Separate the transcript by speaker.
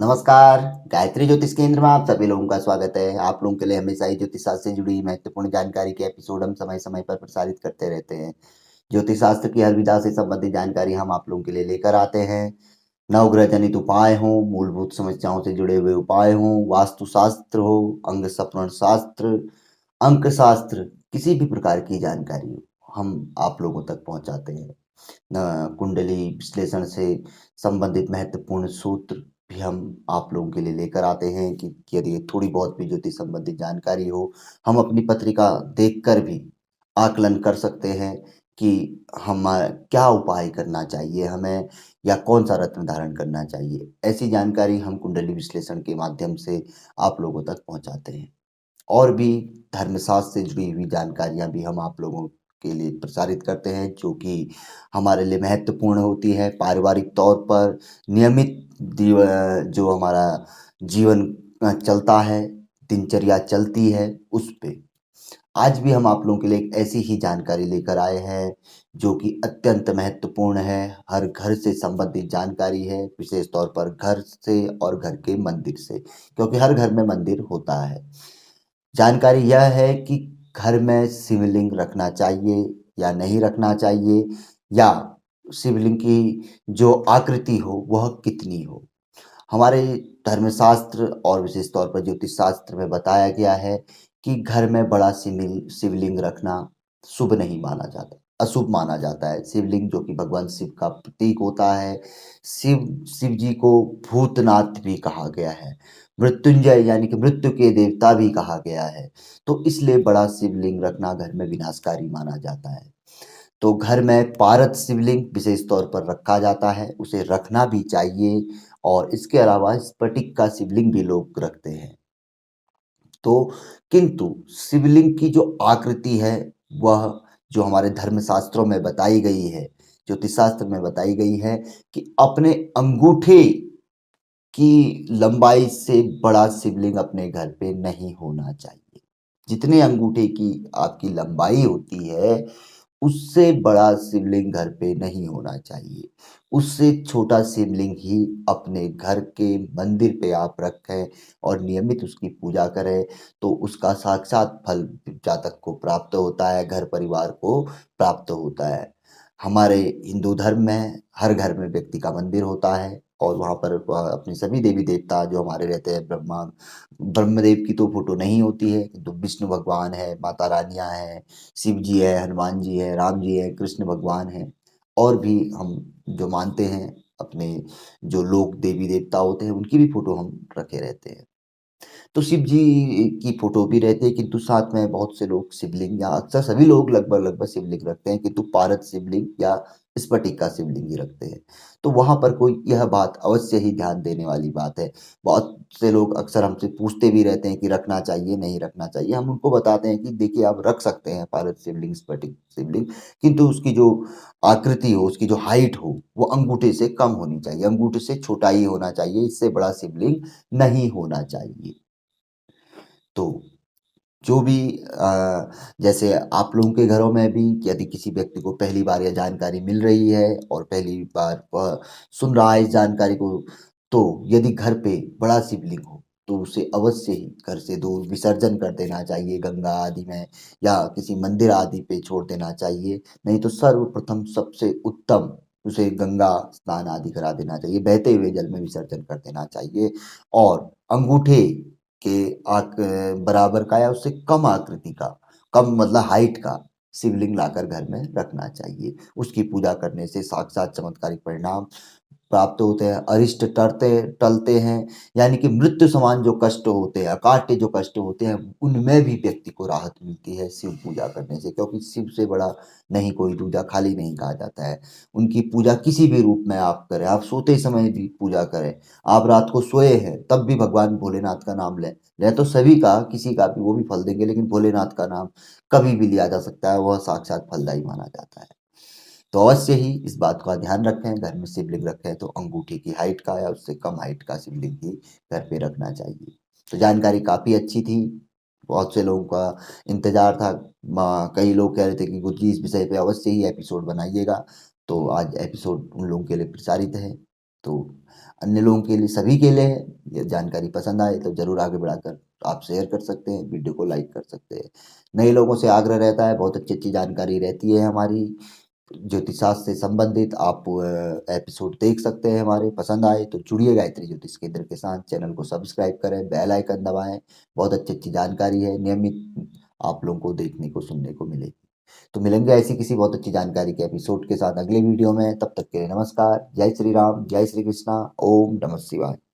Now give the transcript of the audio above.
Speaker 1: नमस्कार, गायत्री ज्योतिष केंद्र में आप सभी लोगों का स्वागत है। आप लोगों के लिए हमेशा ही ज्योतिष शास्त्र से जुड़ी महत्वपूर्ण जानकारी के एपिसोड हम समय-समय पर प्रसारित करते रहते हैं। ज्योतिष शास्त्र की हर विधा से संबंधित जानकारी हम आप लोगों के लिए लेकर आते हैं। नवग्रह जनित उपाय हों, मूलभूत समस्याओं से जुड़े हुए उपाय हों, वास्तु शास्त्र हो, अंग सपरण शास्त्र, अंक शास्त्र, किसी भी प्रकार की जानकारी हो, हम आप लोगों तक पहुँचाते हैं। कुंडली विश्लेषण से संबंधित महत्वपूर्ण सूत्र भी हम आप लोगों के लिए लेकर आते हैं कि यदि थोड़ी बहुत भी ज्योतिष संबंधित जानकारी हो, हम अपनी पत्रिका देखकर भी आकलन कर सकते हैं कि हम क्या उपाय करना चाहिए हमें या कौन सा रत्न धारण करना चाहिए। ऐसी जानकारी हम कुंडली विश्लेषण के माध्यम से आप लोगों तक पहुंचाते हैं। और भी धर्मशास्त्र से जुड़ी हुई जानकारियाँ भी हम आप लोगों के लिए प्रसारित करते हैं, जो कि हमारे लिए महत्वपूर्ण होती है। पारिवारिक तौर पर नियमित जो हमारा जीवन चलता है, दिनचर्या चलती है, उस पे। आज भी हम आप लोगों के लिए एक ऐसी ही जानकारी लेकर आए हैं, जो कि अत्यंत महत्वपूर्ण है। हर घर से संबंधित जानकारी है, विशेष तौर पर घर से और घर के मंदिर से, क्योंकि हर घर में मंदिर होता है। जानकारी यह है कि घर में शिवलिंग रखना चाहिए या नहीं रखना चाहिए, या शिवलिंग की जो आकृति हो वह कितनी हो। हमारे धर्मशास्त्र और विशेष तौर पर ज्योतिष शास्त्र में बताया गया है कि घर में बड़ा शिवलिंग रखना शुभ नहीं माना जाता, अशुभ माना जाता है। शिवलिंग जो कि भगवान शिव का प्रतीक होता है। शिव जी को भूतनाथ भी कहा गया है, मृत्युंजय यानी कि मृत्यु के देवता भी कहा गया है। तो इसलिए बड़ा शिवलिंग रखना घर में विनाशकारी माना जाता है। तो घर में पारद शिवलिंग विशेष तौर पर रखा जाता है, उसे रखना भी चाहिए। और इसके अलावा स्फटिक का शिवलिंग भी लोग रखते हैं। तो किंतु शिवलिंग की जो आकृति है, वह जो हमारे धर्मशास्त्रों में बताई गई है, ज्योतिष शास्त्र में बताई गई है कि अपने अंगूठे की लंबाई से बड़ा शिवलिंग अपने घर पे नहीं होना चाहिए। जितने अंगूठे की आपकी लंबाई होती है, उससे बड़ा शिवलिंग घर पे नहीं होना चाहिए। उससे छोटा शिवलिंग ही अपने घर के मंदिर पे आप रखें और नियमित उसकी पूजा करें, तो उसका साक्षात फल जातक को प्राप्त होता है, घर परिवार को प्राप्त होता है। हमारे हिंदू धर्म में हर घर में व्यक्ति का मंदिर होता है, और वहाँ पर अपने सभी देवी देवता जो हमारे रहते हैं, ब्रह्मदेव की तो फोटो नहीं होती है, किंतु विष्णु भगवान है, माता रानियाँ हैं, शिव जी है, हनुमान जी है, राम जी है, कृष्ण भगवान है। और भी हम जो मानते हैं, अपने जो लोग देवी देवता होते हैं, उनकी भी फोटो हम रखे रहते हैं। तो शिव जी की फोटो भी रहती है, किंतु साथ में बहुत से लोग शिवलिंग, या अक्सर सभी लोग लगभग लगभग शिवलिंग रखते हैं, किंतु पारद शिवलिंग या स्फटिक का शिवलिंग ही रखते हैं। तो वहां पर कोई यह बात अवश्य ही ध्यान देने वाली बात है। बहुत से लोग अक्सर हमसे पूछते भी रहते हैं कि रखना चाहिए नहीं रखना चाहिए। हम उनको बताते हैं कि देखिए, आप रख सकते हैं पारद शिवलिंग, स्फटिक शिवलिंग, किंतु उसकी जो आकृति हो, उसकी जो हाइट हो, वो अंगूठे से कम होनी चाहिए, अंगूठे से छोटा ही होना चाहिए, इससे बड़ा शिवलिंग नहीं होना चाहिए। तो जो भी जैसे आप लोगों के घरों में भी यदि किसी व्यक्ति को पहली बार यह जानकारी मिल रही है और पहली बार वह सुन रहा है इस जानकारी को, तो यदि घर पे बड़ा शिवलिंग हो, तो उसे अवश्य ही घर से दूर विसर्जन कर देना चाहिए, गंगा आदि में या किसी मंदिर आदि पे छोड़ देना चाहिए। नहीं तो सर्वप्रथम सबसे उत्तम उसे गंगा स्नान आदि करा देना चाहिए, बहते हुए जल में विसर्जन कर देना चाहिए। और अंगूठे के बराबर का या उससे कम आकृति का, कम मतलब हाइट का शिवलिंग लाकर घर में रखना चाहिए। उसकी पूजा करने से साक्षात चमत्कारिक परिणाम प्राप्त होते हैं, अरिष्ट टरते टलते हैं। यानी कि मृत्यु समान जो कष्ट होते हैं, अकाट्य जो कष्ट होते हैं, उनमें भी व्यक्ति को राहत मिलती है शिव पूजा करने से, क्योंकि शिव से बड़ा नहीं कोई दूजा, खाली नहीं कहा जाता है। उनकी पूजा किसी भी रूप में आप करें, आप सोते समय भी पूजा करें, आप रात को सोए हैं तब भी भगवान भोलेनाथ का नाम लें। यह तो सभी का, किसी का भी वो भी फल देंगे, लेकिन भोलेनाथ का नाम कभी भी लिया जा सकता है, वह साक्षात फलदायी माना जाता है। तो अवश्य ही इस बात का ध्यान रखें, घर में शिवलिंग रखें तो अंगूठी की हाइट का या उससे कम हाइट का शिवलिंग ही घर पे रखना चाहिए। तो जानकारी काफ़ी अच्छी थी, बहुत से लोगों का इंतजार था। कई लोग कह रहे थे कि गुरुजी इस विषय पे अवश्य ही एपिसोड बनाइएगा, तो आज एपिसोड उन लोगों के लिए प्रसारित है। तो अन्य लोगों के लिए, सभी के लिए है। ये जानकारी पसंद आए तो ज़रूर आगे बढ़ाकर आप शेयर कर सकते हैं, वीडियो को लाइक कर सकते हैं। नए लोगों से आग्रह रहता है, बहुत अच्छी-अच्छी जानकारी रहती है हमारी ज्योतिष शास्त्र से संबंधित। आप एपिसोड देख सकते हैं हमारे, पसंद आए तो जुड़िए गायत्री ज्योतिष केंद्र के साथ। चैनल को सब्सक्राइब करें, बेल आइकन दबाएँ। बहुत अच्छी-अच्छी जानकारी है, नियमित आप लोगों को देखने को, सुनने को मिलेगी। तो मिलेंगे ऐसी किसी बहुत अच्छी जानकारी के एपिसोड के साथ अगले वीडियो में। तब तक के लिए नमस्कार। जय श्री राम, जय श्री कृष्णा, ओम नमः शिवाय।